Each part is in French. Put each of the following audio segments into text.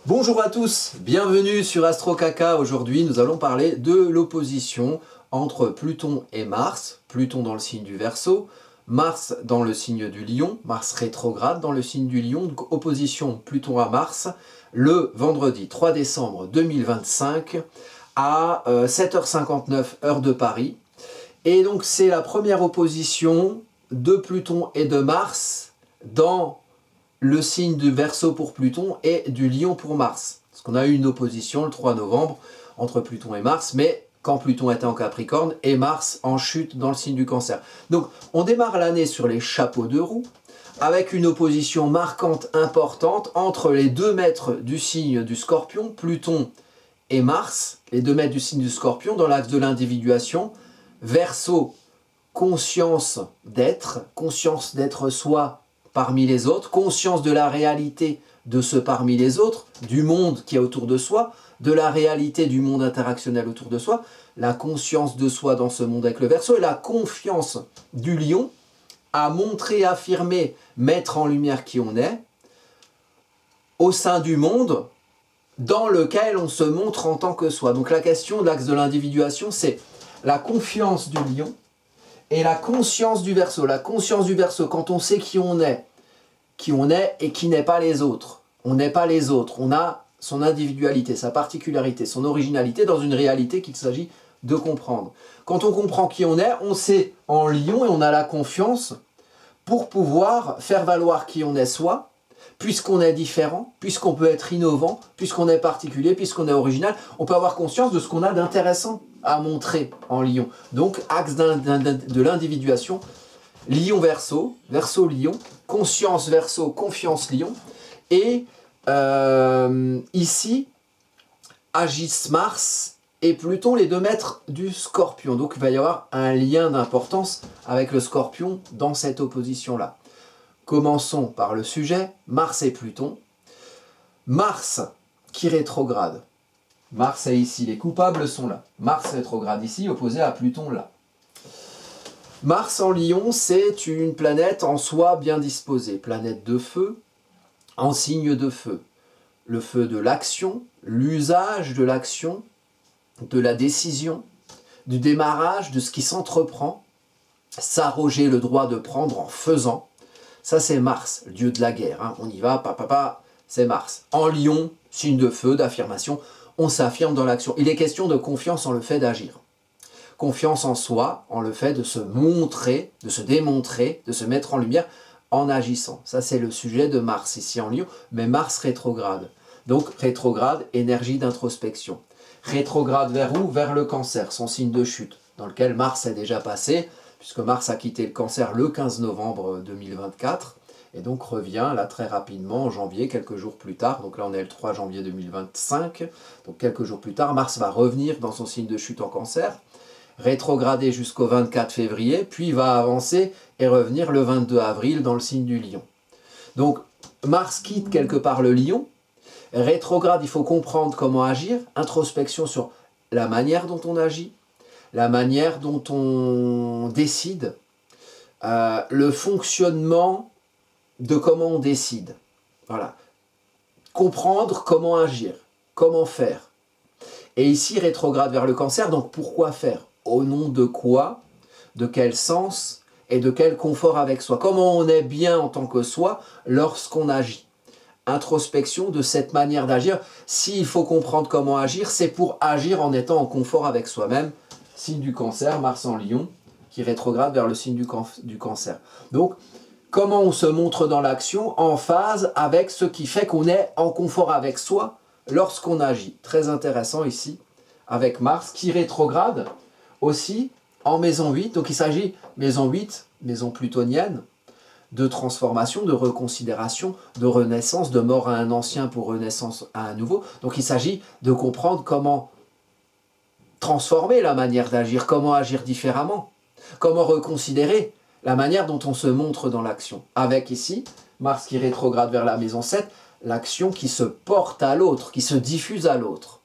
Bonjour à tous, bienvenue sur Astro Kaka. Aujourd'hui, nous allons parler de l'opposition entre Pluton et Mars. Pluton dans le signe du Verseau, Mars dans le signe du Lion, Mars rétrograde dans le signe du Lion. Donc opposition Pluton à Mars le vendredi 3 décembre 2025 à 7h59 heure de Paris. Et donc c'est la première opposition de Pluton et de Mars dans le signe du Verseau pour Pluton et du Lion pour Mars. Parce qu'on a eu une opposition le 3 novembre entre Pluton et Mars, mais quand Pluton était en Capricorne et Mars en chute dans le signe du Cancer. Donc on démarre l'année sur les chapeaux de roue, avec une opposition marquante, importante, entre les deux maîtres du signe du Scorpion, Pluton et Mars, les deux maîtres du signe du Scorpion, dans l'axe de l'individuation. Verseau, conscience d'être soi parmi les autres, conscience de la réalité de ce parmi les autres, du monde qui est autour de soi, de la réalité du monde interactionnel autour de soi, la conscience de soi dans ce monde avec le Verseau, et la confiance du Lion à montrer, affirmer, mettre en lumière qui on est, au sein du monde dans lequel on se montre en tant que soi. Donc la question de l'axe de l'individuation, c'est la confiance du Lion et la conscience du Verseau. La conscience du Verseau, quand on sait qui on est et qui n'est pas les autres. On n'est pas les autres, on a son individualité, sa particularité, son originalité dans une réalité qu'il s'agit de comprendre. Quand on comprend qui on est, on sait en Lion et on a la confiance pour pouvoir faire valoir qui on est soi, puisqu'on est différent, puisqu'on peut être innovant, puisqu'on est particulier, puisqu'on est original, on peut avoir conscience de ce qu'on a d'intéressant à montrer en Lion. Donc, axe de l'individuation, Lion Verseau, Verseau Lion, conscience Verseau, confiance Lion, et ici agissent Mars et Pluton, les deux maîtres du Scorpion. Donc il va y avoir un lien d'importance avec le Scorpion dans cette opposition-là. Commençons par le sujet, Mars et Pluton. Mars qui rétrograde. Mars est ici, les coupables sont là. Mars rétrograde ici, opposé à Pluton là. Mars en Lion, c'est une planète en soi bien disposée. Planète de feu, en signe de feu. Le feu de l'action, l'usage de l'action, de la décision, du démarrage, de ce qui s'entreprend. S'arroger le droit de prendre en faisant. Ça c'est Mars, le dieu de la guerre. Hein. On y va, c'est Mars. En Lion, signe de feu, d'affirmation, on s'affirme dans l'action. Il est question de confiance en le fait d'agir. Confiance en soi, en le fait de se montrer, de se démontrer, de se mettre en lumière en agissant. Ça c'est le sujet de Mars ici en Lion, mais Mars rétrograde. Donc rétrograde, énergie d'introspection. Rétrograde vers où? Vers le Cancer, son signe de chute, dans lequel Mars est déjà passé, puisque Mars a quitté le Cancer le 15 novembre 2024, et donc revient là très rapidement en janvier, quelques jours plus tard. Donc là on est le 3 janvier 2025, donc quelques jours plus tard, Mars va revenir dans son signe de chute en Cancer, rétrograder jusqu'au 24 février, puis va avancer et revenir le 22 avril dans le signe du Lion. Donc Mars quitte quelque part le Lion, rétrograde, il faut comprendre comment agir, introspection sur la manière dont on agit, la manière dont on décide, le fonctionnement de comment on décide. Voilà. Comprendre comment agir, comment faire. Et ici, rétrograde vers le Cancer, donc pourquoi faire? Au nom de quoi? De quel sens? Et de quel confort avec soi? Comment on est bien en tant que soi lorsqu'on agit? Introspection de cette manière d'agir. S'il faut comprendre comment agir, c'est pour agir en étant en confort avec soi-même. Signe du Cancer, Mars en Lion, qui rétrograde vers le signe du Cancer. Donc, comment on se montre dans l'action en phase avec ce qui fait qu'on est en confort avec soi lorsqu'on agit. Très intéressant ici, avec Mars, qui rétrograde aussi en maison 8. Donc il s'agit, maison 8, maison plutonienne, de transformation, de reconsidération, de renaissance, de mort à un ancien pour renaissance à un nouveau. Donc il s'agit de comprendre comment transformer la manière d'agir, comment agir différemment, comment reconsidérer la manière dont on se montre dans l'action. Avec ici, Mars qui rétrograde vers la maison 7, l'action qui se porte à l'autre, qui se diffuse à l'autre.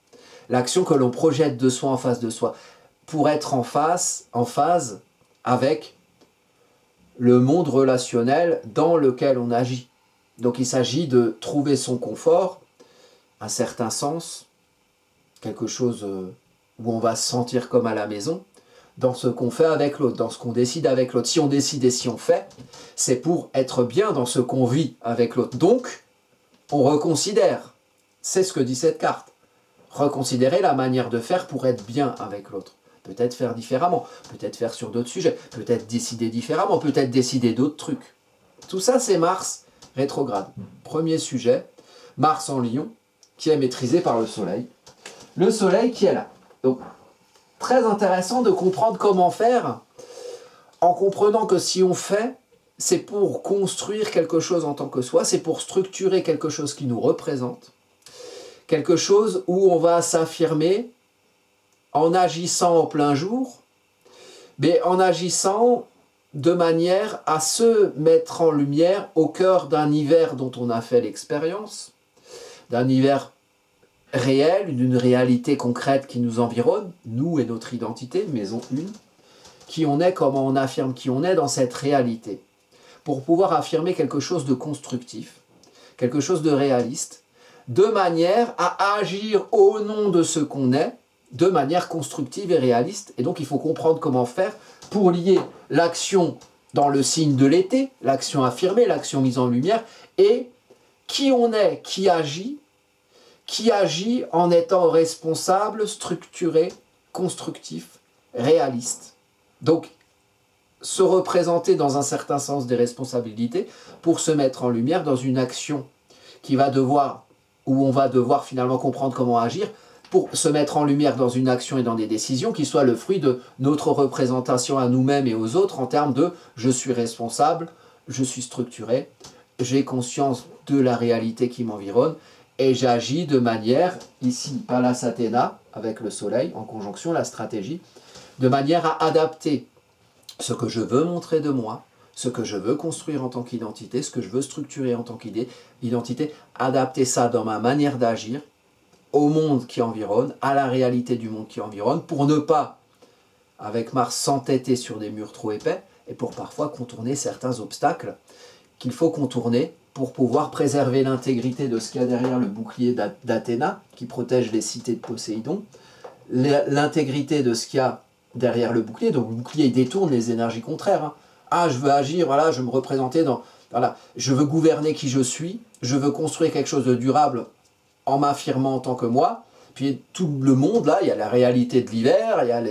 L'action que l'on projette de soi en face de soi, pour être en phase avec le monde relationnel dans lequel on agit. Donc il s'agit de trouver son confort un certain sens, quelque chose où on va se sentir comme à la maison, dans ce qu'on fait avec l'autre, dans ce qu'on décide avec l'autre. Si on décide et si on fait, c'est pour être bien dans ce qu'on vit avec l'autre. Donc, on reconsidère. C'est ce que dit cette carte. Reconsidérer la manière de faire pour être bien avec l'autre. Peut-être faire différemment, peut-être faire sur d'autres sujets, peut-être décider différemment, peut-être décider d'autres trucs. Tout ça, c'est Mars rétrograde. Premier sujet, Mars en Lion, qui est maîtrisé par le Soleil. Le Soleil qui est là. Donc, très intéressant de comprendre comment faire, en comprenant que si on fait, c'est pour construire quelque chose en tant que soi, c'est pour structurer quelque chose qui nous représente, quelque chose où on va s'affirmer en agissant en plein jour, mais en agissant de manière à se mettre en lumière au cœur d'un hiver dont on a fait l'expérience, d'un hiver réel, d'une réalité concrète qui nous environne, nous et notre identité, maison 1, qui on est, comment on affirme qui on est dans cette réalité, pour pouvoir affirmer quelque chose de constructif, quelque chose de réaliste, de manière à agir au nom de ce qu'on est, de manière constructive et réaliste. Et donc il faut comprendre comment faire pour lier l'action dans le signe de l'été, l'action affirmée, l'action mise en lumière, et qui on est, qui agit en étant responsable, structuré, constructif, réaliste. Donc, se représenter dans un certain sens des responsabilités pour se mettre en lumière dans une action qui va devoir, où on va devoir finalement comprendre comment agir, pour se mettre en lumière dans une action et dans des décisions qui soient le fruit de notre représentation à nous-mêmes et aux autres en termes de « je suis responsable, je suis structuré, j'ai conscience de la réalité qui m'environne et j'agis de manière, ici, Pallas Athéna, avec le soleil, en conjonction, la stratégie, de manière à adapter ce que je veux montrer de moi, ce que je veux construire en tant qu'identité, ce que je veux structurer en tant qu'identité, adapter ça dans ma manière d'agir au monde qui environne, à la réalité du monde qui environne, pour ne pas, avec Mars, s'entêter sur des murs trop épais, et pour parfois contourner certains obstacles qu'il faut contourner pour pouvoir préserver l'intégrité de ce qu'il y a derrière le bouclier d'Athéna, qui protège les cités de Poséidon, l'intégrité de ce qu'il y a derrière le bouclier. Donc le bouclier, il détourne les énergies contraires. Hein. Ah, je veux agir, voilà, je veux me représenter dans... Voilà, je veux gouverner qui je suis, je veux construire quelque chose de durable en m'affirmant en tant que moi. Puis tout le monde, là, il y a la réalité de l'hiver, il y a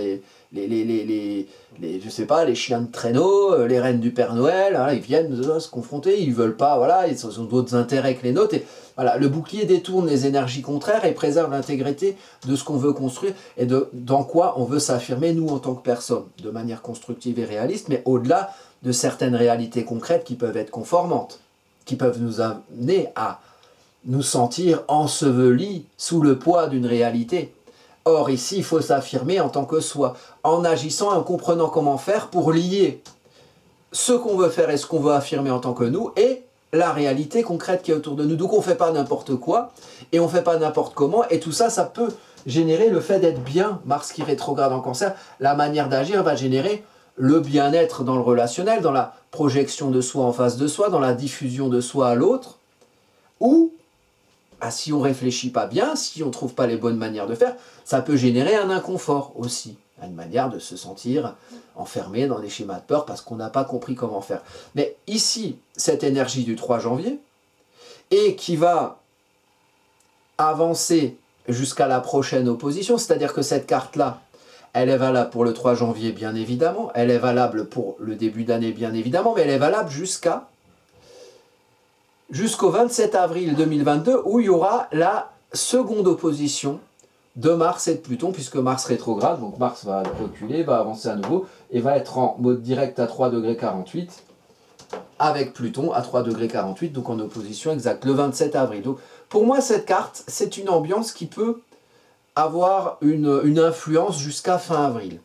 je sais pas, les chiens de traîneau, les reines du Père Noël, hein, ils viennent se confronter, ils veulent pas, voilà, ils ont d'autres intérêts que les nôtres. Et voilà, le bouclier détourne les énergies contraires et préserve l'intégrité de ce qu'on veut construire et dans quoi on veut s'affirmer, nous, en tant que personne, de manière constructive et réaliste, mais au-delà de certaines réalités concrètes qui peuvent être conformantes, qui peuvent nous amener à nous sentir ensevelis sous le poids d'une réalité. Or, ici, il faut s'affirmer en tant que soi, en agissant et en comprenant comment faire pour lier ce qu'on veut faire et ce qu'on veut affirmer en tant que nous et la réalité concrète qui est autour de nous. Donc, on ne fait pas n'importe quoi et on ne fait pas n'importe comment. Et tout ça, ça peut générer le fait d'être bien. Mars qui rétrograde en Cancer, la manière d'agir va générer le bien-être dans le relationnel, dans la projection de soi en face de soi, dans la diffusion de soi à l'autre, ou si on ne réfléchit pas bien, si on ne trouve pas les bonnes manières de faire, ça peut générer un inconfort aussi, une manière de se sentir enfermé dans des schémas de peur parce qu'on n'a pas compris comment faire. Mais ici, cette énergie du 3 janvier, et qui va avancer jusqu'à la prochaine opposition, c'est-à-dire que cette carte-là, elle est valable pour le 3 janvier, bien évidemment, elle est valable pour le début d'année, bien évidemment, mais elle est valable jusqu'au 27 avril 2022, où il y aura la seconde opposition de Mars et de Pluton, puisque Mars rétrograde, donc Mars va reculer, va avancer à nouveau, et va être en mode direct à 3,48 °, avec Pluton à 3,48 €, donc en opposition exacte, le 27 avril. Donc, pour moi, cette carte, c'est une ambiance qui peut avoir une influence jusqu'à fin avril.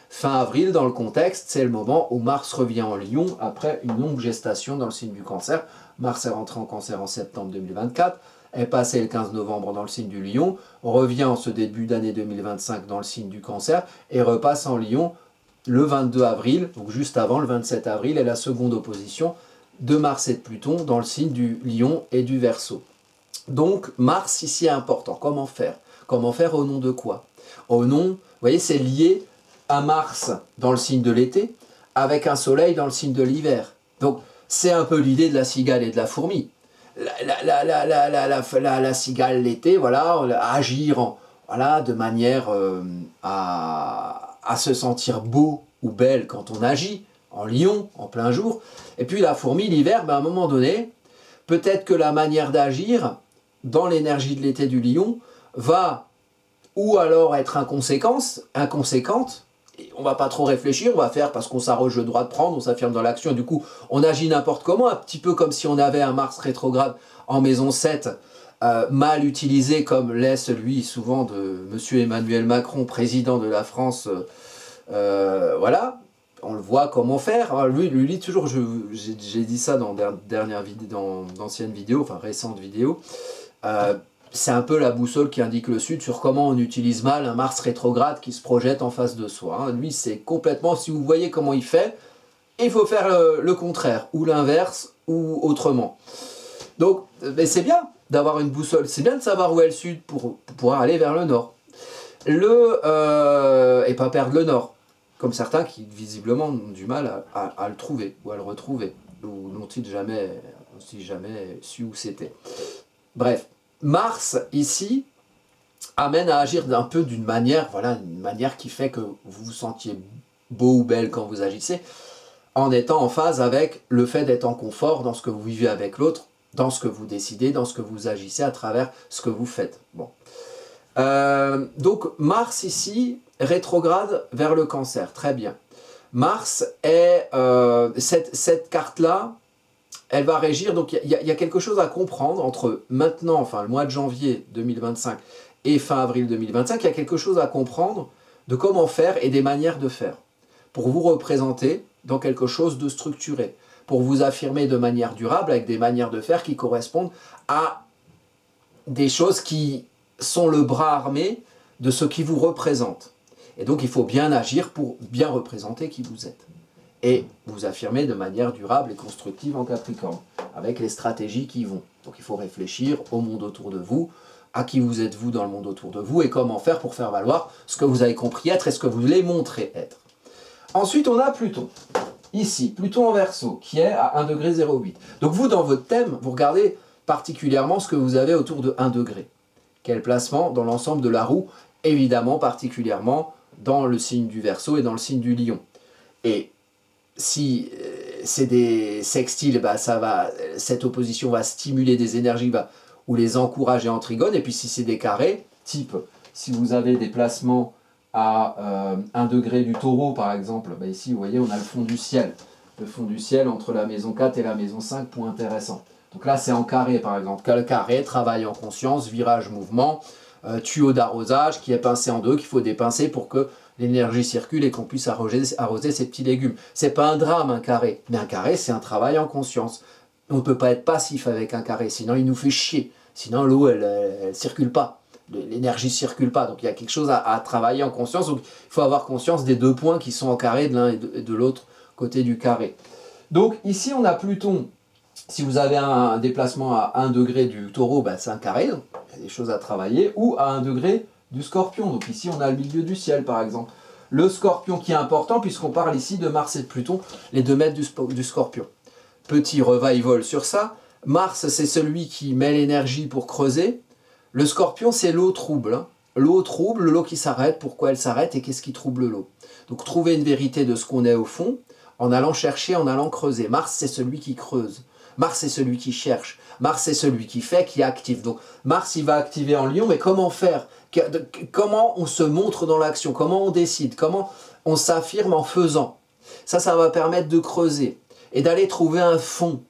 Fin avril, dans le contexte, c'est le moment où Mars revient en Lion après une longue gestation dans le signe du Cancer. Mars est rentré en Cancer en septembre 2024, est passé le 15 novembre dans le signe du Lion, revient en ce début d'année 2025 dans le signe du Cancer et repasse en Lion le 22 avril, donc juste avant le 27 avril, est la seconde opposition de Mars et de Pluton dans le signe du Lion et du Verseau. Donc Mars ici est important. Comment faire? Comment faire au nom de quoi? Au nom, vous voyez, c'est lié à Mars dans le signe de l'été, avec un soleil dans le signe de l'hiver. Donc c'est un peu l'idée de la cigale et de la fourmi. La cigale l'été, voilà, agir voilà, de manière à se sentir beau ou belle quand on agit, en lion, en plein jour. Et puis la fourmi, l'hiver, ben, à un moment donné, peut-être que la manière d'agir dans l'énergie de l'été du lion va ou alors être inconséquente, et on va pas trop réfléchir, on va faire parce qu'on s'arroge le droit de prendre, on s'affirme dans l'action, et du coup on agit n'importe comment, un petit peu comme si on avait un Mars rétrograde en maison 7, mal utilisé comme l'est celui souvent de M. Emmanuel Macron, président de la France, voilà, on le voit comment faire. Alors, lui toujours, j'ai dit ça dans d'anciennes vidéos, enfin récentes vidéos, c'est un peu la boussole qui indique le Sud sur comment on utilise mal un Mars rétrograde qui se projette en face de soi. Hein. Lui, c'est complètement, si vous voyez comment il fait, il faut faire le contraire, ou l'inverse, ou autrement. Donc, mais c'est bien d'avoir une boussole, c'est bien de savoir où est le Sud pour pouvoir aller vers le Nord. Et pas perdre le Nord, comme certains qui visiblement ont du mal à le trouver, ou à le retrouver, ou n'ont-ils jamais su où c'était. Bref. Mars, ici, amène à agir d'un peu d'une manière, voilà, une manière qui fait que vous vous sentiez beau ou belle quand vous agissez, en étant en phase avec le fait d'être en confort dans ce que vous vivez avec l'autre, dans ce que vous décidez, dans ce que vous agissez à travers ce que vous faites. Bon. Donc Mars ici, rétrograde vers le Cancer, très bien. Mars est, cette carte-là, elle va régir, donc il y a quelque chose à comprendre entre maintenant, enfin le mois de janvier 2025 et fin avril 2025, il y a quelque chose à comprendre de comment faire et des manières de faire pour vous représenter dans quelque chose de structuré, pour vous affirmer de manière durable avec des manières de faire qui correspondent à des choses qui sont le bras armé de ce qui vous représente. Et donc il faut bien agir pour bien représenter qui vous êtes. Et vous affirmer de manière durable et constructive en Capricorne, avec les stratégies qui vont. Donc il faut réfléchir au monde autour de vous, à qui vous êtes vous dans le monde autour de vous, et comment faire pour faire valoir ce que vous avez compris être et ce que vous voulez montrer être. Ensuite on a Pluton, ici, Pluton en Verseau, qui est à 1,08 degré. Donc vous, dans votre thème, vous regardez particulièrement ce que vous avez autour de 1 degré. Quel placement dans l'ensemble de la roue, évidemment particulièrement dans le signe du Verseau et dans le signe du Lion. Et si c'est des sextiles, bah cette opposition va stimuler des énergies ou les encourager en trigone. Et puis si c'est des carrés, type, si vous avez des placements à 1 degré du Taureau par exemple, bah ici vous voyez on a le fond du ciel. Le fond du ciel entre la maison 4 et la maison 5, point intéressant. Donc là c'est en carré par exemple. Le carré, travail en conscience, virage, mouvement, tuyau d'arrosage qui est pincé en deux, qu'il faut dépincer pour que l'énergie circule et qu'on puisse arroser ces petits légumes. C'est pas un drame un carré, mais un carré c'est un travail en conscience. On ne peut pas être passif avec un carré, sinon il nous fait chier. Sinon l'eau elle circule pas, l'énergie circule pas. Donc il y a quelque chose à travailler en conscience. Donc il faut avoir conscience des deux points qui sont en carré de l'un et de l'autre côté du carré. Donc ici on a Pluton. Si vous avez un déplacement à 1 degré du Taureau, bah, c'est un carré, donc il y a des choses à travailler, ou à 1 degré du Scorpion. Donc ici, on a le milieu du ciel, par exemple. Le Scorpion qui est important, puisqu'on parle ici de Mars et de Pluton, les 2 mètres du Scorpion. Petit revival sur ça. Mars, c'est celui qui met l'énergie pour creuser. Le Scorpion, c'est l'eau trouble. Hein. L'eau trouble, l'eau qui s'arrête, pourquoi elle s'arrête et qu'est-ce qui trouble l'eau. Donc trouver une vérité de ce qu'on est au fond, en allant chercher, en allant creuser. Mars, c'est celui qui creuse. Mars, c'est celui qui cherche. Mars, c'est celui qui fait, qui active. Donc, Mars, il va activer en Lion, mais comment faire? Comment on se montre dans l'action? Comment on décide? Comment on s'affirme en faisant? Ça va permettre de creuser et d'aller trouver un fond.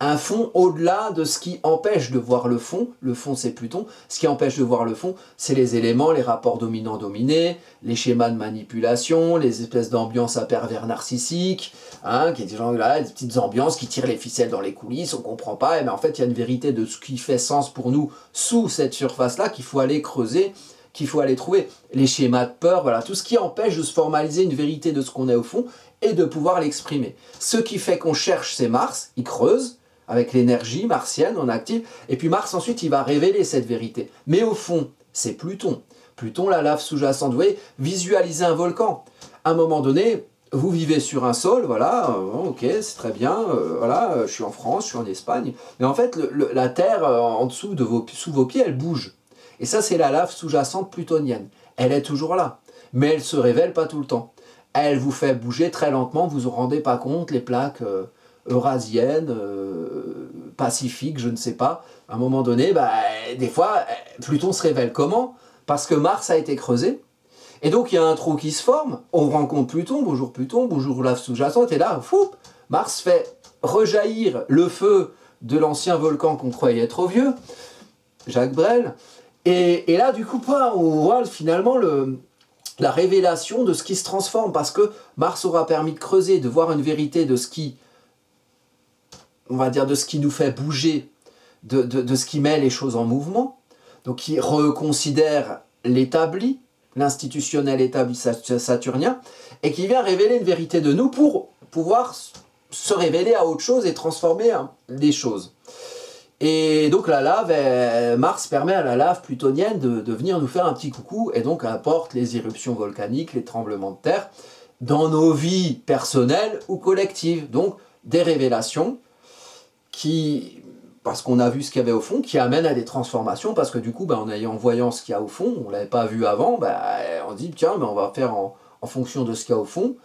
Un fond au-delà de ce qui empêche de voir le fond. Le fond, c'est Pluton. Ce qui empêche de voir le fond, c'est les éléments, les rapports dominants-dominés, les schémas de manipulation, les espèces d'ambiances à pervers narcissiques, hein, qui est des gens là, des petites ambiances qui tirent les ficelles dans les coulisses, on comprend pas. Mais en fait, il y a une vérité de ce qui fait sens pour nous sous cette surface-là qu'il faut aller creuser, qu'il faut aller trouver. Les schémas de peur, voilà, tout ce qui empêche de se formaliser une vérité de ce qu'on est au fond et de pouvoir l'exprimer. Ce qui fait qu'on cherche, c'est Mars, il creuse. avec l'énergie martienne, on active, et puis Mars ensuite il va révéler cette vérité. Mais au fond, c'est Pluton. Pluton, la lave sous-jacente. Vous voyez, visualisez un volcan. À un moment donné, vous vivez sur un sol, voilà, ok, c'est très bien, voilà, je suis en France, je suis en Espagne, mais en fait, la Terre en dessous sous vos pieds, elle bouge. Et ça, c'est la lave sous-jacente plutonienne. Elle est toujours là, mais elle ne se révèle pas tout le temps. Elle vous fait bouger très lentement, vous ne vous rendez pas compte, les plaques eurasiennes, pacifiques, je ne sais pas. À un moment donné, bah, des fois, Pluton se révèle comment? Parce que Mars a été creusé. Et donc il y a un trou qui se forme, on rencontre Pluton, bonjour lave sous-jacente, et là, fou, Mars fait rejaillir le feu de l'ancien volcan qu'on croyait trop vieux, Jacques Brel, et là du coup, on voit finalement la révélation de ce qui se transforme, parce que Mars aura permis de creuser, de voir une vérité de ce qui, on va dire, de ce qui nous fait bouger, de ce qui met les choses en mouvement, donc qui reconsidère l'établi, l'institutionnel établi saturnien, et qui vient révéler une vérité de nous pour pouvoir se révéler à autre chose et transformer les choses. Et donc la lave, Mars permet à la lave plutonienne de venir nous faire un petit coucou, et donc apporte les éruptions volcaniques, les tremblements de terre, dans nos vies personnelles ou collectives. Donc des révélations qui, parce qu'on a vu ce qu'il y avait au fond, qui amène à des transformations, parce que du coup, en voyant ce qu'il y a au fond, on ne l'avait pas vu avant, on dit, tiens, on va faire en fonction de ce qu'il y a au fond,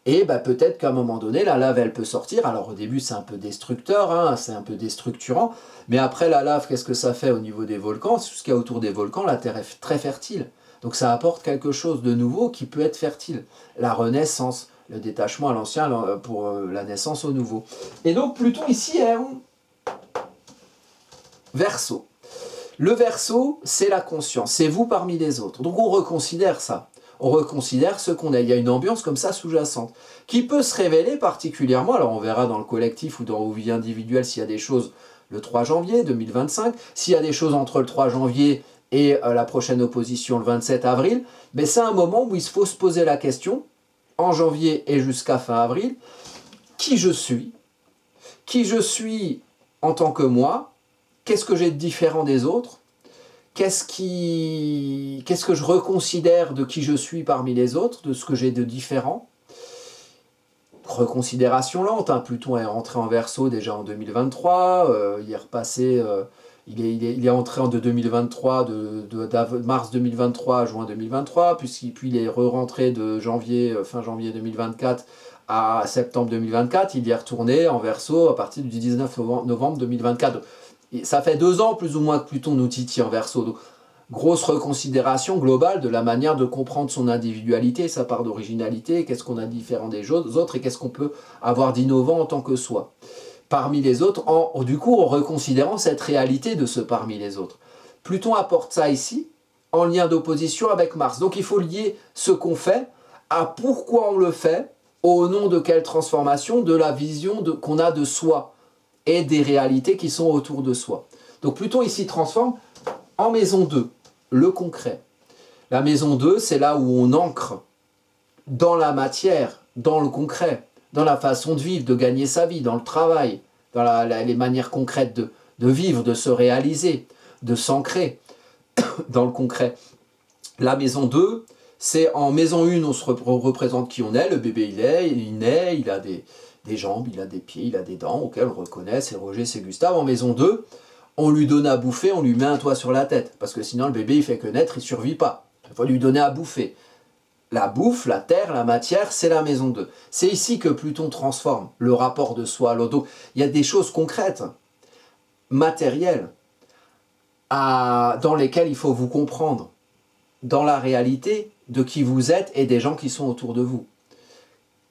et peut-être qu'à un moment donné, la lave, elle peut sortir. Alors au début, c'est un peu destructeur, hein, c'est un peu déstructurant, mais après la lave, qu'est-ce que ça fait au niveau des volcans? Tout ce qu'il y a autour des volcans, la Terre est très fertile, donc ça apporte quelque chose de nouveau qui peut être fertile. La renaissance, le détachement à l'ancien pour la naissance au nouveau. Et donc Pluton ici est Verseau. Le Verseau, c'est la conscience, c'est vous parmi les autres. Donc on reconsidère ça. On reconsidère ce qu'on a. Il y a une ambiance comme ça sous-jacente, qui peut se révéler particulièrement, alors on verra dans le collectif ou dans vos vies individuelles s'il y a des choses le 3 janvier 2025, s'il y a des choses entre le 3 janvier et la prochaine opposition le 27 avril, mais c'est un moment où il faut se poser la question, en janvier et jusqu'à fin avril, qui je suis en tant que moi, qu'est-ce que j'ai de différent des autres? Qu'est-ce que je reconsidère de qui je suis parmi les autres, de ce que j'ai de différent? Reconsidération lente, hein. Pluton est rentré en Verseau déjà en 2023, il est repassé, il est entré en 2023, de mars 2023 à juin 2023, puis il est re-rentré de fin janvier 2024 à septembre 2024, il y est retourné en Verseau à partir du 19 novembre 2024. Ça fait 2 ans plus ou moins que Pluton nous titille en Verseau. Donc, grosse reconsidération globale de la manière de comprendre son individualité, sa part d'originalité, qu'est-ce qu'on a de différent des autres et qu'est-ce qu'on peut avoir d'innovant en tant que soi. Parmi les autres, en reconsidérant cette réalité de ce parmi les autres. Pluton apporte ça ici, en lien d'opposition avec Mars. Donc il faut lier ce qu'on fait à pourquoi on le fait, au nom de quelle transformation, de la vision qu'on a de soi et des réalités qui sont autour de soi. Donc Pluton ici transforme en maison 2, le concret. La maison 2, c'est là où on ancre dans la matière, dans le concret, dans la façon de vivre, de gagner sa vie, dans le travail, dans les manières concrètes de vivre, de se réaliser, de s'ancrer dans le concret. La maison 2, c'est en maison 1, on se représente qui on est, le bébé il naît, il a des jambes, il a des pieds, il a des dents, auxquelles on reconnaît, c'est Roger, c'est Gustave. En maison 2, on lui donne à bouffer, on lui met un toit sur la tête, parce que sinon le bébé il fait que naître, il ne survit pas. Il faut lui donner à bouffer. La bouffe, la terre, la matière, c'est la maison 2. C'est ici que Pluton transforme le rapport de soi à l'autre. Donc, il y a des choses concrètes, matérielles, dans lesquelles il faut vous comprendre, dans la réalité de qui vous êtes et des gens qui sont autour de vous.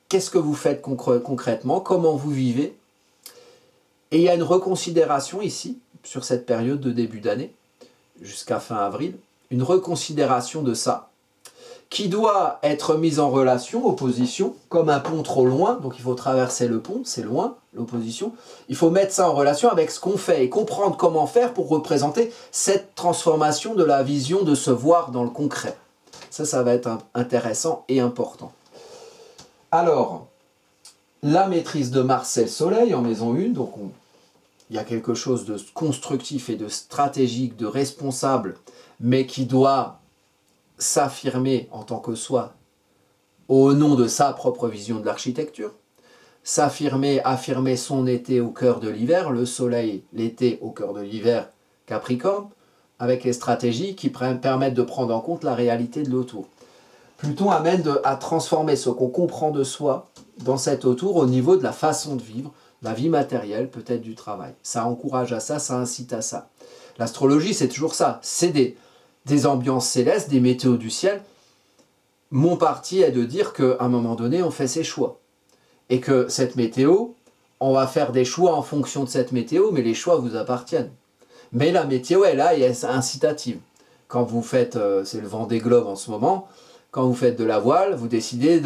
Qu'est-ce que vous faites concrètement? Comment vous vivez? Et il y a une reconsidération ici, sur cette période de début d'année, jusqu'à fin avril, une reconsidération de ça, qui doit être mise en relation, opposition, comme un pont trop loin, donc il faut traverser le pont, c'est loin, l'opposition, il faut mettre ça en relation avec ce qu'on fait et comprendre comment faire pour représenter cette transformation de la vision de se voir dans le concret. Ça va être intéressant et important. Alors, la maîtrise de Mars, c'est le Soleil en maison 1, donc il y a quelque chose de constructif et de stratégique, de responsable, mais qui doit s'affirmer en tant que soi au nom de sa propre vision de l'architecture, affirmer son été au cœur de l'hiver, le soleil l'été au cœur de l'hiver, Capricorne, avec les stratégies qui permettent de prendre en compte la réalité de l'autour. Pluton amène à transformer ce qu'on comprend de soi dans cet autour au niveau de la façon de vivre, la vie matérielle, peut-être du travail. Ça encourage à ça, ça incite à ça. L'astrologie, c'est toujours ça. C'est des ambiances célestes, des météos du ciel. Mon parti est de dire qu'à un moment donné, on fait ses choix. Et que cette météo, on va faire des choix en fonction de cette météo, mais les choix vous appartiennent. Mais la météo est là et elle est incitative. Quand vous faites, c'est le Vendée Globe en ce moment, quand vous faites de la voile, vous décidez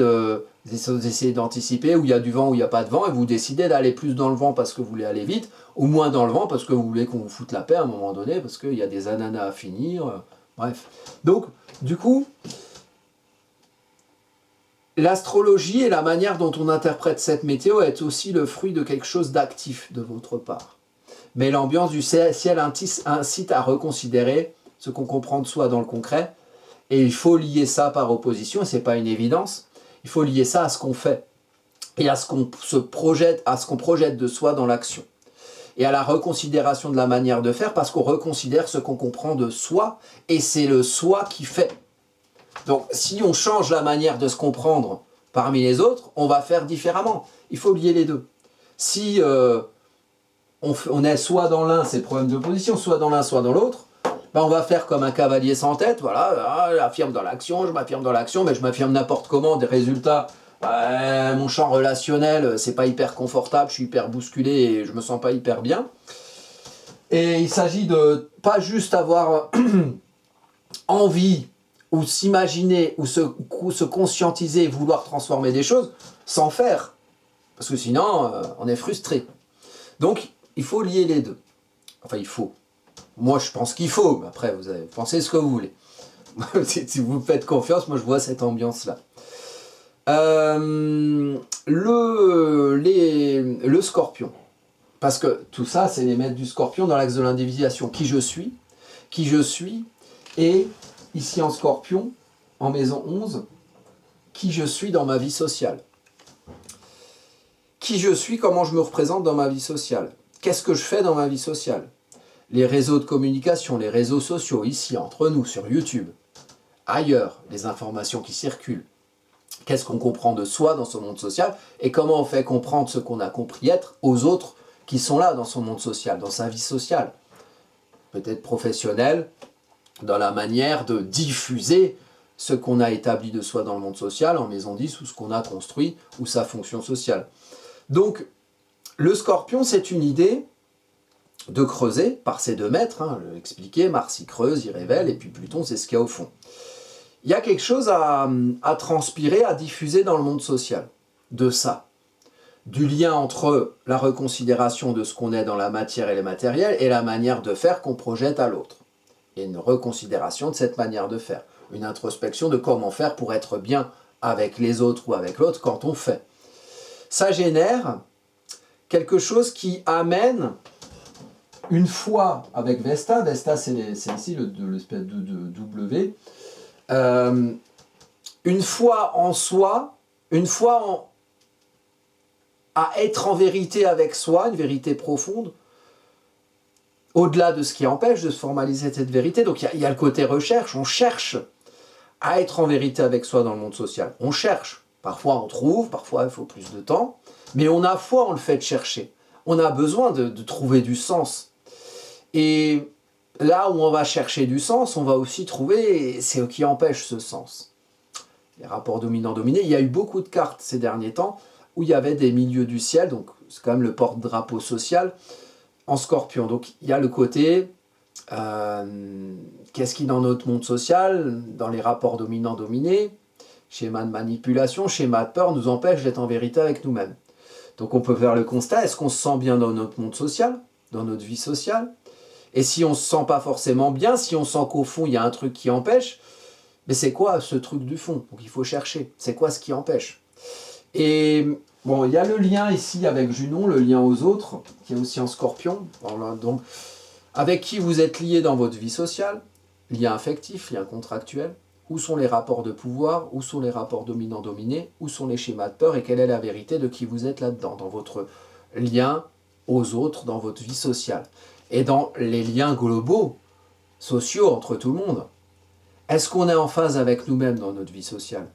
d'essayer d'anticiper où il y a du vent, où il n'y a pas de vent, et vous décidez d'aller plus dans le vent parce que vous voulez aller vite, ou moins dans le vent parce que vous voulez qu'on vous foute la paix à un moment donné, parce qu'il y a des ananas à finir, bref. Donc, du coup, l'astrologie et la manière dont on interprète cette météo est aussi le fruit de quelque chose d'actif de votre part. Mais l'ambiance du ciel incite à reconsidérer ce qu'on comprend de soi dans le concret, et il faut lier ça par opposition, et ce n'est pas une évidence, il faut lier ça à ce qu'on fait, et à ce qu'on projette de soi dans l'action, et à la reconsidération de la manière de faire, parce qu'on reconsidère ce qu'on comprend de soi, et c'est le soi qui fait. Donc si on change la manière de se comprendre parmi les autres, on va faire différemment. Il faut lier les deux. Si on est soit dans l'un, c'est le problème d'opposition, soit dans l'un, soit dans l'autre, ben on va faire comme un cavalier sans tête, voilà, j'affirme dans l'action, je m'affirme dans l'action, mais je m'affirme n'importe comment, des résultats, mon champ relationnel, c'est pas hyper confortable, je suis hyper bousculé et je me sens pas hyper bien. Et il s'agit de pas juste avoir envie, ou s'imaginer, ou se conscientiser, vouloir transformer des choses, sans faire. Parce que sinon, on est frustré. Donc, il faut lier les deux. Enfin, il faut. Moi, je pense qu'il faut, mais après, vous avez pensé ce que vous voulez. Si vous me faites confiance, moi, je vois cette ambiance-là. Le scorpion. Parce que tout ça, c'est les maîtres du scorpion dans l'axe de l'individuation. Qui je suis, et ici en scorpion, en maison 11, qui je suis dans ma vie sociale. Qui je suis, comment je me représente dans ma vie sociale. Qu'est-ce que je fais dans ma vie sociale? Les réseaux de communication, les réseaux sociaux, ici, entre nous, sur YouTube, ailleurs, les informations qui circulent. Qu'est-ce qu'on comprend de soi dans son monde social et comment on fait comprendre ce qu'on a compris être aux autres qui sont là dans son monde social, dans sa vie sociale. Peut-être professionnelle, dans la manière de diffuser ce qu'on a établi de soi dans le monde social, en maison 10, ou ce qu'on a construit, ou sa fonction sociale. Donc, le scorpion, c'est une idée de creuser par ces deux maîtres, je l'ai expliqué, Mars il creuse, il révèle, et puis Pluton, c'est ce qu'il y a au fond. Il y a quelque chose à transpirer, à diffuser dans le monde social, de ça. Du lien entre la reconsidération de ce qu'on est dans la matière et les matériels, et la manière de faire qu'on projette à l'autre. Et une reconsidération de cette manière de faire. Une introspection de comment faire pour être bien avec les autres ou avec l'autre quand on fait. Ça génère quelque chose qui amène une foi avec Vesta. Vesta, c'est ici l'espèce de W. Une foi en soi, une foi à être en vérité avec soi, une vérité profonde, au-delà de ce qui empêche de se formaliser cette vérité. Donc il y a le côté recherche, on cherche à être en vérité avec soi dans le monde social. On cherche, parfois on trouve, parfois il faut plus de temps, mais on a foi en le fait de chercher. On a besoin de trouver du sens. Et là où on va chercher du sens, on va aussi trouver ce qui empêche ce sens. Les rapports dominants-dominés, il y a eu beaucoup de cartes ces derniers temps où il y avait des milieux du ciel, donc c'est quand même le porte-drapeau social, en scorpion. Donc il y a le côté, qu'est-ce qui dans notre monde social, dans les rapports dominants-dominés, schéma de manipulation, schéma de peur, nous empêche d'être en vérité avec nous-mêmes. Donc on peut faire le constat, est-ce qu'on se sent bien dans notre monde social, dans notre vie sociale? Et si on ne se sent pas forcément bien, si on sent qu'au fond il y a un truc qui empêche, mais c'est quoi ce truc du fond? Donc il faut chercher, c'est quoi ce qui empêche? Et Bon, il y a le lien ici avec Junon, le lien aux autres, qui est aussi en Scorpion. Voilà, donc, avec qui vous êtes lié dans votre vie sociale, lien affectif, lien contractuel. Où sont les rapports de pouvoir, où sont les rapports dominant-dominé, où sont les schémas de peur et quelle est la vérité de qui vous êtes là-dedans, dans votre lien aux autres, dans votre vie sociale. Et dans les liens globaux, sociaux, entre tout le monde. Est-ce qu'on est en phase avec nous-mêmes dans notre vie sociale?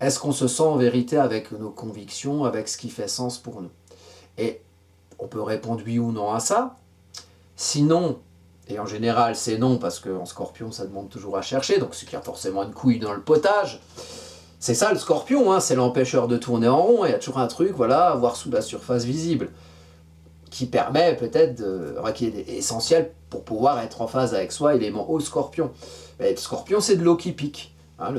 Est-ce qu'on se sent en vérité avec nos convictions, avec ce qui fait sens pour nous? Et on peut répondre oui ou non à ça. Sinon, et en général c'est non, parce qu'en Scorpion ça demande toujours à chercher, donc c'est qu'il y a forcément une couille dans le potage. C'est ça le Scorpion, hein, c'est l'empêcheur de tourner en rond, il y a toujours un truc, voilà, à voir sous la surface visible, qui permet peut-être, qui est essentiel pour pouvoir être en phase avec soi, élément haut Scorpion. Mais le Scorpion c'est de l'eau qui pique. Hein,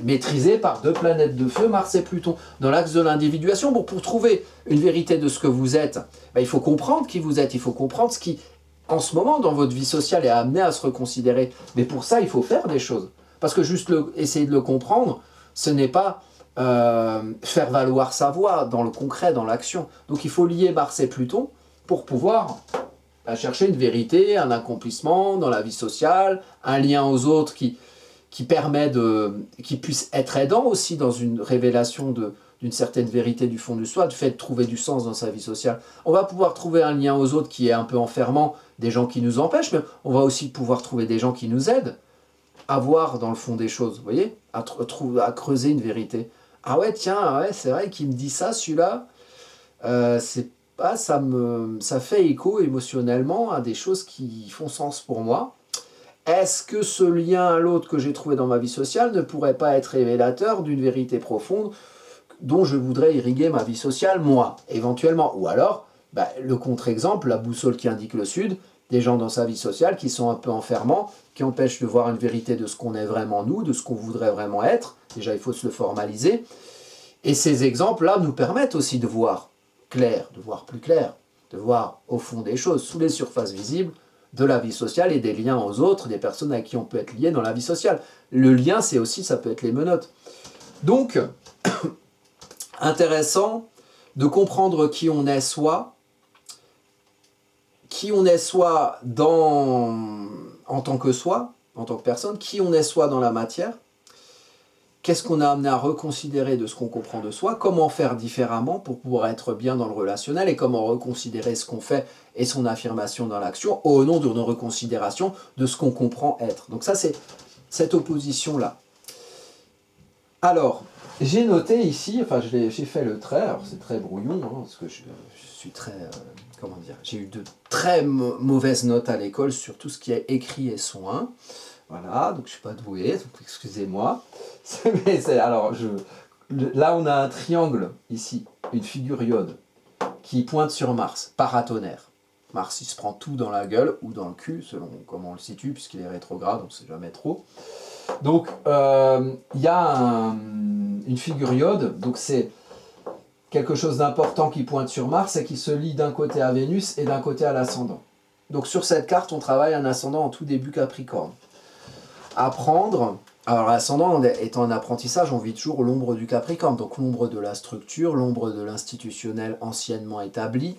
maîtrisé par deux planètes de feu, Mars et Pluton, dans l'axe de l'individuation. Bon, pour trouver une vérité de ce que vous êtes, il faut comprendre qui vous êtes, il faut comprendre ce qui, en ce moment, dans votre vie sociale, est amené à se reconsidérer. Mais pour ça, il faut faire des choses. Parce que juste essayer de le comprendre, ce n'est pas faire valoir sa voix dans le concret, dans l'action. Donc il faut lier Mars et Pluton pour pouvoir chercher une vérité, un accomplissement dans la vie sociale, un lien aux autres qui permet qui puisse être aidant aussi dans une révélation d'une certaine vérité du fond de soi, du fait de trouver du sens dans sa vie sociale. On va pouvoir trouver un lien aux autres qui est un peu enfermant, des gens qui nous empêchent, mais on va aussi pouvoir trouver des gens qui nous aident à voir dans le fond des choses, vous voyez, à creuser une vérité. Ah ouais, tiens, ouais, c'est vrai qu'il me dit ça, celui-là, c'est pas, ça fait écho émotionnellement à des choses qui font sens pour moi. Est-ce que ce lien à l'autre que j'ai trouvé dans ma vie sociale ne pourrait pas être révélateur d'une vérité profonde dont je voudrais irriguer ma vie sociale, moi, éventuellement? Ou alors, le contre-exemple, la boussole qui indique le sud, des gens dans sa vie sociale qui sont un peu enfermants, qui empêchent de voir une vérité de ce qu'on est vraiment nous, de ce qu'on voudrait vraiment être. Déjà, il faut se le formaliser. Et ces exemples-là nous permettent aussi de voir clair, de voir plus clair, de voir au fond des choses, sous les surfaces visibles, de la vie sociale et des liens aux autres, des personnes à qui on peut être lié dans la vie sociale. Le lien, c'est aussi, ça peut être les menottes. Donc, intéressant de comprendre qui on est soi en tant que soi, en tant que personne, qui on est soi dans la matière, qu'est-ce qu'on a amené à reconsidérer de ce qu'on comprend de soi, comment faire différemment pour pouvoir être bien dans le relationnel et comment reconsidérer ce qu'on fait et son affirmation dans l'action au nom de nos reconsidérations de ce qu'on comprend être. Donc ça, c'est cette opposition-là. Alors, j'ai noté ici, enfin j'ai fait le trait, alors c'est très brouillon, hein, parce que je suis très, comment dire, j'ai eu de très mauvaises notes à l'école sur tout ce qui est écrit et soin. Voilà, donc je ne suis pas doué, donc excusez-moi. Alors, là on a un triangle ici, une figure iode, qui pointe sur Mars, paratonnerre. Mars, il se prend tout dans la gueule ou dans le cul, selon comment on le situe, puisqu'il est rétrograde, on ne sait jamais trop. Donc, il y a une figure iode, donc c'est quelque chose d'important qui pointe sur Mars et qui se lie d'un côté à Vénus et d'un côté à l'ascendant. Donc sur cette carte, on travaille un ascendant en tout début Capricorne. Apprendre, alors l'ascendant étant un apprentissage, on vit toujours l'ombre du Capricorne, donc l'ombre de la structure, l'ombre de l'institutionnel anciennement établi,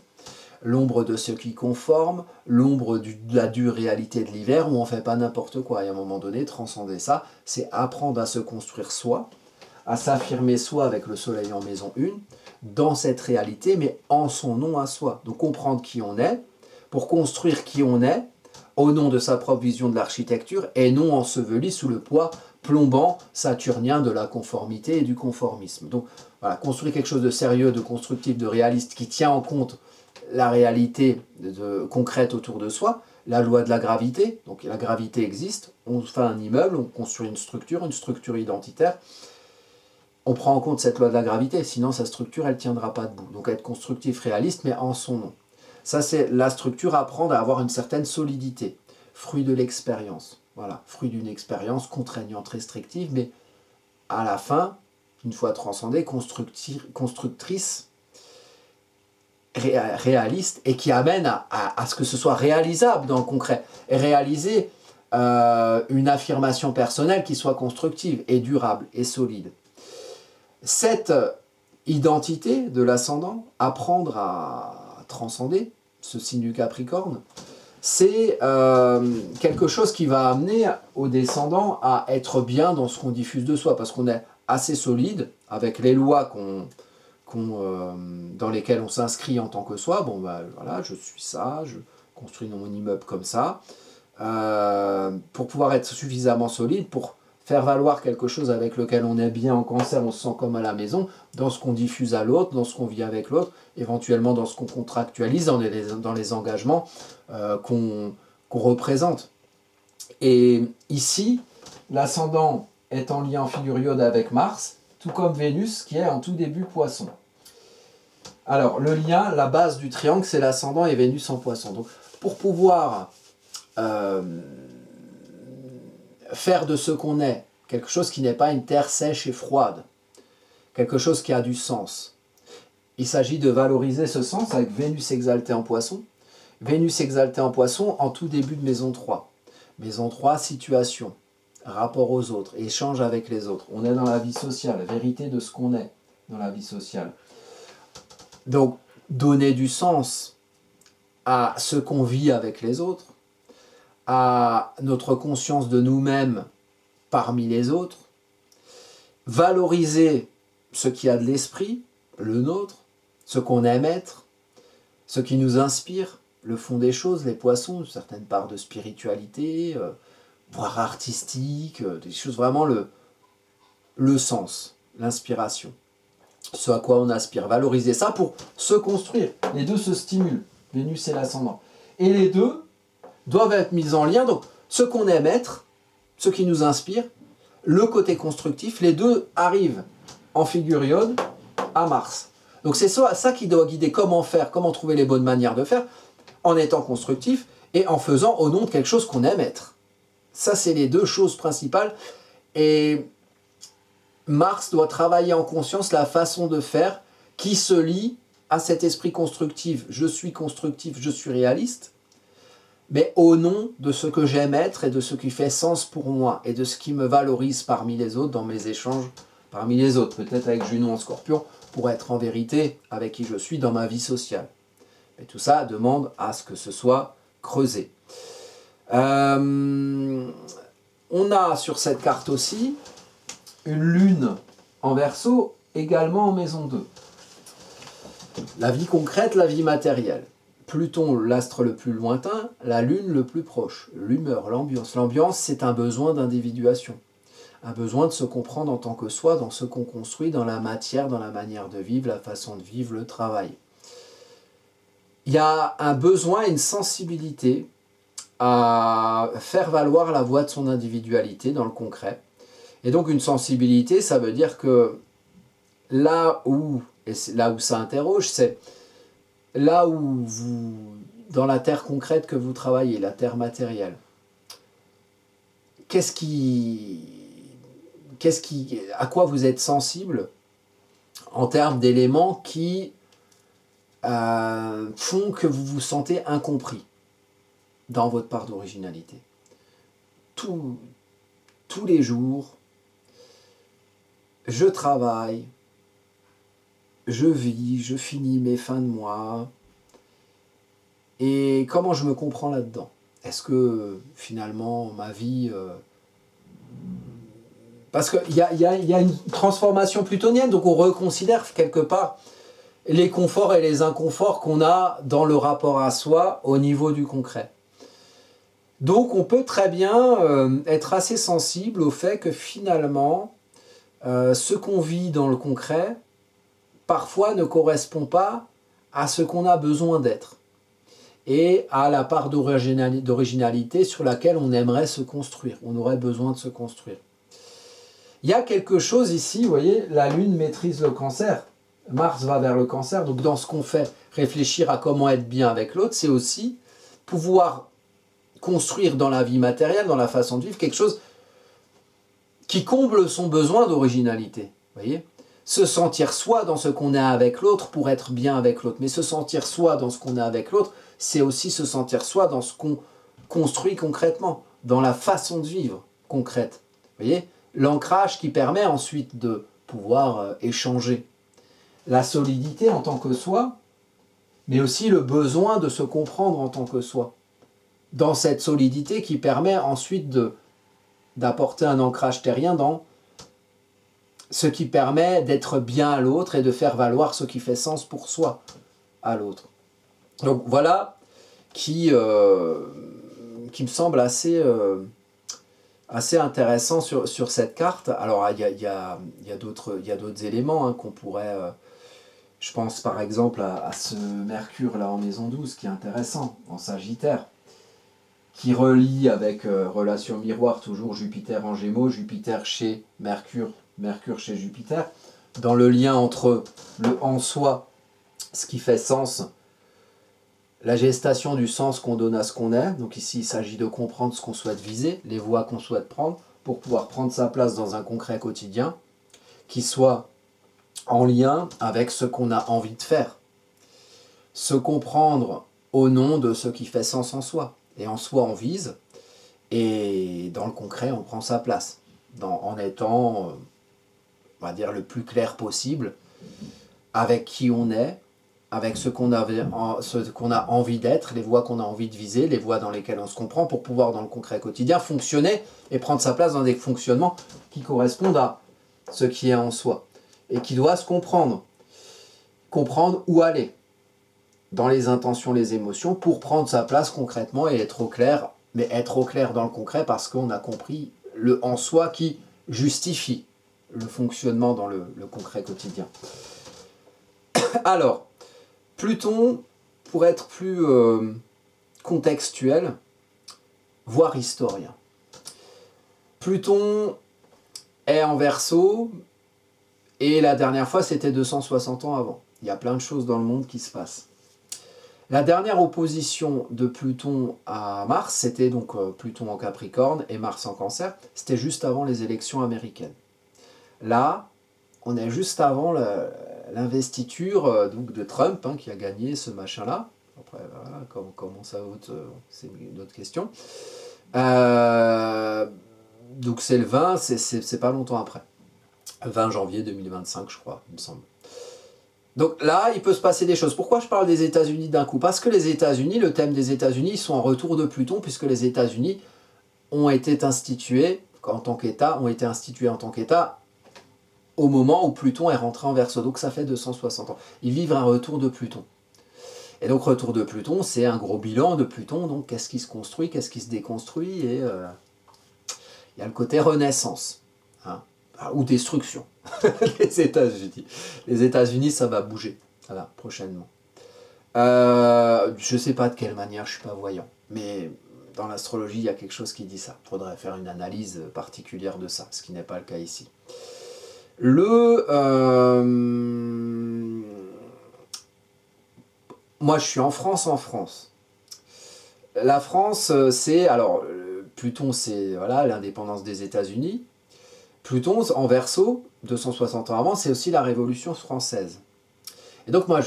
l'ombre de ce qui conforme, l'ombre de la dure réalité de l'hiver où on ne fait pas n'importe quoi. Et à un moment donné, transcender ça, c'est apprendre à se construire soi, à s'affirmer soi avec le soleil en maison 1, dans cette réalité, mais en son nom à soi. Donc comprendre qui on est, pour construire qui on est, au nom de sa propre vision de l'architecture, et non enseveli sous le poids plombant saturnien de la conformité et du conformisme. Donc voilà, construire quelque chose de sérieux, de constructif, de réaliste, qui tient en compte la réalité concrète autour de soi, la loi de la gravité, donc la gravité existe, on fait un immeuble, on construit une structure identitaire, on prend en compte cette loi de la gravité, sinon sa structure elle ne tiendra pas debout. Donc être constructif, réaliste, mais en son nom. Ça c'est la structure, apprendre à avoir une certaine solidité, fruit de l'expérience, voilà, fruit d'une expérience contraignante, restrictive, mais à la fin, une fois transcendée, constructrice, réaliste et qui amène à ce que ce soit réalisable dans le concret et réaliser une affirmation personnelle qui soit constructive et durable et solide. Cette identité de l'ascendant, apprendre à transcender ce signe du Capricorne, c'est quelque chose qui va amener au descendant à être bien dans ce qu'on diffuse de soi, parce qu'on est assez solide avec les lois dans lesquelles on s'inscrit en tant que soi. Bon, bah, voilà, je suis ça, je construis mon immeuble comme ça, pour pouvoir être suffisamment solide, pour faire valoir quelque chose avec lequel on est bien en Cancer, on se sent comme à la maison, dans ce qu'on diffuse à l'autre, dans ce qu'on vit avec l'autre, éventuellement dans ce qu'on contractualise, dans les engagements qu'on représente. Et ici, l'ascendant est en lien en figure iode avec Mars, tout comme Vénus qui est en tout début Poisson. Alors, le lien, la base du triangle, c'est l'ascendant et Vénus en Poisson. Donc, pour pouvoir faire de ce qu'on est quelque chose qui n'est pas une terre sèche et froide, quelque chose qui a du sens, il s'agit de valoriser ce sens avec Vénus exaltée en Poisson. Vénus exaltée en Poisson en tout début de maison 3. Maison 3, situation, rapport aux autres, échange avec les autres. On est dans la vie sociale, vérité de ce qu'on est dans la vie sociale. Donc, donner du sens à ce qu'on vit avec les autres, à notre conscience de nous-mêmes parmi les autres, valoriser ce qui a de l'esprit, le nôtre, ce qu'on aime être, ce qui nous inspire, le fond des choses, les Poissons, certaines parts de spiritualité, voire artistique, des choses vraiment le sens, l'inspiration, ce à quoi on aspire, valoriser ça pour se construire. Les deux se stimulent, Vénus et l'ascendant. Et les deux doivent être mis en lien, donc ce qu'on aime être, ce qui nous inspire, le côté constructif, les deux arrivent en figure iode à Mars. Donc c'est ça qui doit guider comment faire, comment trouver les bonnes manières de faire, en étant constructif et en faisant au nom de quelque chose qu'on aime être. Ça, c'est les deux choses principales. Et Mars doit travailler en conscience la façon de faire qui se lie à cet esprit constructif. Je suis constructif, je suis réaliste, mais au nom de ce que j'aime être et de ce qui fait sens pour moi et de ce qui me valorise parmi les autres dans mes échanges parmi les autres. Peut-être avec Junon en Scorpion, pour être en vérité avec qui je suis dans ma vie sociale. Mais tout ça demande à ce que ce soit creusé. On a sur cette carte aussi une lune en Verseau, également en maison 2. La vie concrète, la vie matérielle. Pluton, l'astre le plus lointain, la lune le plus proche. L'humeur, l'ambiance. L'ambiance, c'est un besoin d'individuation. Un besoin de se comprendre en tant que soi, dans ce qu'on construit, dans la matière, dans la manière de vivre, la façon de vivre, le travail. Il y a un besoin, une sensibilité à faire valoir la voix de son individualité dans le concret. Et donc une sensibilité, ça veut dire que là où ça interroge, c'est là où vous, dans la terre concrète que vous travaillez, la terre matérielle, à quoi vous êtes sensible en termes d'éléments qui font que vous vous sentez incompris dans votre part d'originalité. Tous les jours, je travaille, je vis, je finis mes fins de mois, et comment je me comprends là-dedans? Est-ce que finalement ma vie... Parce qu'il y a une transformation plutonienne, donc on reconsidère quelque part les conforts et les inconforts qu'on a dans le rapport à soi au niveau du concret. Donc on peut très bien être assez sensible au fait que finalement, ce qu'on vit dans le concret, parfois ne correspond pas à ce qu'on a besoin d'être et à la part d'originalité sur laquelle on aimerait se construire, on aurait besoin de se construire. Il y a quelque chose ici, vous voyez, la Lune maîtrise le Cancer, Mars va vers le Cancer, donc dans ce qu'on fait, réfléchir à comment être bien avec l'autre, c'est aussi pouvoir construire dans la vie matérielle, dans la façon de vivre, quelque chose qui comble son besoin d'originalité, voyez, se sentir soi dans ce qu'on est avec l'autre pour être bien avec l'autre, mais se sentir soi dans ce qu'on est avec l'autre, c'est aussi se sentir soi dans ce qu'on construit concrètement, dans la façon de vivre concrète, voyez, l'ancrage qui permet ensuite de pouvoir échanger. la solidité en tant que soi, mais aussi le besoin de se comprendre en tant que soi. Dans cette solidité qui permet ensuite d'apporter un ancrage terrien dans ce qui permet d'être bien à l'autre et de faire valoir ce qui fait sens pour soi à l'autre. Donc voilà qui me semble assez intéressant sur cette carte. Alors il y a d'autres éléments qu'on pourrait... je pense par exemple à ce Mercure là en maison 12 qui est intéressant, en Sagittaire, qui relie avec relation miroir toujours Jupiter en Gémeaux, Jupiter chez Mercure, Mercure chez Jupiter, dans le lien entre le en soi, ce qui fait sens, la gestation du sens qu'on donne à ce qu'on est. Donc ici il s'agit de comprendre ce qu'on souhaite viser, les voies qu'on souhaite prendre, pour pouvoir prendre sa place dans un concret quotidien, qui soit en lien avec ce qu'on a envie de faire. Se comprendre au nom de ce qui fait sens en soi. Et en soi, on vise, et dans le concret, on prend sa place, en étant, on va dire, le plus clair possible, avec qui on est, avec ce qu'on a envie d'être, les voies qu'on a envie de viser, les voies dans lesquelles on se comprend, pour pouvoir, dans le concret quotidien, fonctionner et prendre sa place dans des fonctionnements qui correspondent à ce qui est en soi, et qui doit se comprendre où aller, dans les intentions, les émotions, pour prendre sa place concrètement et être au clair, mais être au clair dans le concret parce qu'on a compris le en soi qui justifie le fonctionnement dans le concret quotidien. Alors, Pluton, pour être plus contextuel, voire historien. Pluton est en Verseau, et la dernière fois c'était 260 ans avant. Il y a plein de choses dans le monde qui se passent. La dernière opposition de Pluton à Mars, c'était donc Pluton en Capricorne et Mars en Cancer, c'était juste avant les élections américaines. Là, on est juste avant l'investiture donc de Trump, qui a gagné ce machin-là. Après, voilà, comment ça vote, c'est une autre question. Donc c'est le 20, c'est pas longtemps après. 20 janvier 2025, je crois, il me semble. Donc là, il peut se passer des choses. Pourquoi je parle des États-Unis d'un coup? Parce que les États-Unis, le thème des États-Unis, ils sont en retour de Pluton, puisque les États-Unis ont été institués en tant qu'État, au moment où Pluton est rentré en Verseau. Donc ça fait 260 ans. Ils vivent un retour de Pluton. Et donc retour de Pluton, c'est un gros bilan de Pluton. Donc qu'est-ce qui se construit, qu'est-ce qui se déconstruit, et il y a le côté renaissance, ou destruction. Les États-Unis. Les États-Unis, ça va bouger, voilà, prochainement. Je ne sais pas de quelle manière, je ne suis pas voyant, mais dans l'astrologie, il y a quelque chose qui dit ça. Il faudrait faire une analyse particulière de ça, ce qui n'est pas le cas ici. Moi, je suis en France. La France, c'est... Alors, Pluton, c'est l'indépendance des États-Unis. Pluton, en Verseau, 260 ans avant, c'est aussi la Révolution française. Et donc moi,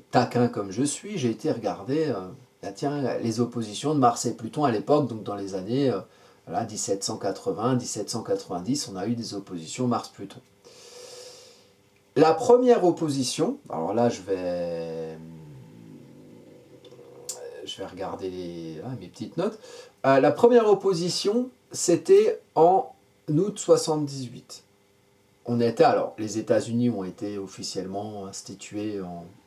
taquin comme je suis, j'ai été regarder les oppositions de Mars et Pluton à l'époque, donc dans les années 1780, 1790, on a eu des oppositions Mars-Pluton. La première opposition, alors là je vais regarder mes petites notes, la première opposition, c'était en août 78. Les États-Unis ont été officiellement institués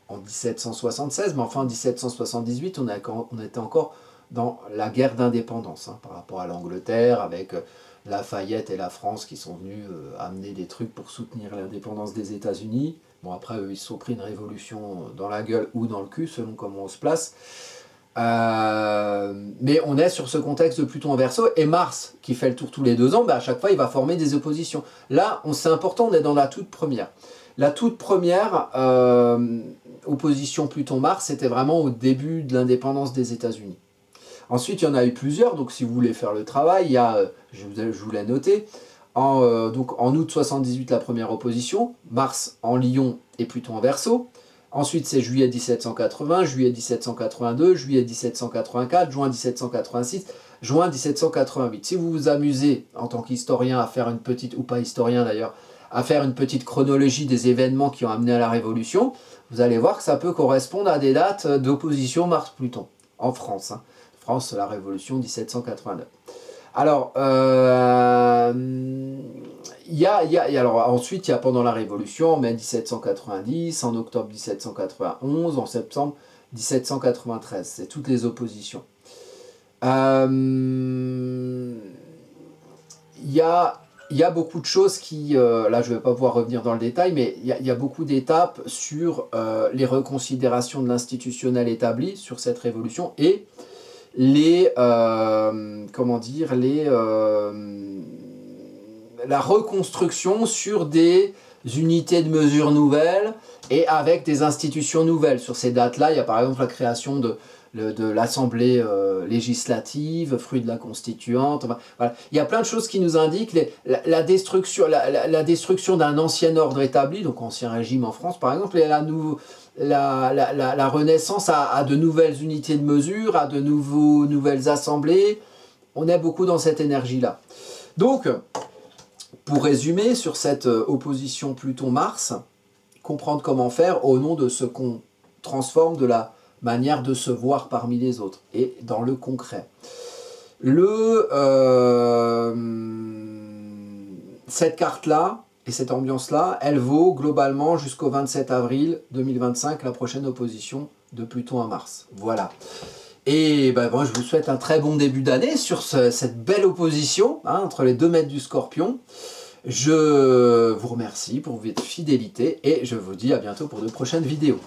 en 1776, mais enfin en 1778, on était encore dans la guerre d'indépendance par rapport à l'Angleterre, avec Lafayette et la France qui sont venus amener des trucs pour soutenir l'indépendance des États-Unis. Bon, après, eux, ils se sont pris une révolution dans la gueule ou dans le cul, selon comment on se place. Mais on est sur ce contexte de Pluton en Verseau, et Mars, qui fait le tour tous les 2 ans, à chaque fois il va former des oppositions. Là, c'est important, on est dans la toute première. La toute première opposition Pluton-Mars, c'était vraiment au début de l'indépendance des États-Unis. Ensuite, il y en a eu plusieurs, donc si vous voulez faire le travail, il y a, je vous l'ai noté, en août 78, la première opposition, Mars en Lion et Pluton en Verseau. Ensuite, c'est juillet 1780, juillet 1782, juillet 1784, juin 1786, juin 1788. Si vous vous amusez, en tant qu'historien, à faire une petite, ou pas historien d'ailleurs, à faire une petite chronologie des événements qui ont amené à la Révolution, vous allez voir que ça peut correspondre à des dates d'opposition Mars-Pluton, en France. Hein. France, la Révolution 1789. Alors, alors ensuite, il y a pendant la Révolution, en mai 1790, en octobre 1791, en septembre 1793. C'est toutes les oppositions. Il y a beaucoup de choses qui, là je ne vais pas pouvoir revenir dans le détail, mais il y a beaucoup d'étapes sur les reconsidérations de l'institutionnel établi sur cette révolution et les, comment dire, la reconstruction sur des unités de mesure nouvelles et avec des institutions nouvelles. Sur ces dates-là, il y a par exemple la création de l'Assemblée législative, fruit de la Constituante. Enfin, voilà. Il y a plein de choses qui nous indiquent la destruction d'un ancien ordre établi, donc ancien régime en France par exemple, et la renaissance à de nouvelles unités de mesure, à de nouvelles assemblées. On est beaucoup dans cette énergie-là. Donc, pour résumer sur cette opposition Pluton-Mars, comprendre comment faire au nom de ce qu'on transforme de la manière de se voir parmi les autres et dans le concret. Cette carte-là et cette ambiance-là, elle vaut globalement jusqu'au 27 avril 2025, la prochaine opposition de Pluton à Mars. Voilà. Et ben, moi, je vous souhaite un très bon début d'année sur cette belle opposition hein, entre les 2 maîtres du Scorpion. Je vous remercie pour votre fidélité et je vous dis à bientôt pour de prochaines vidéos.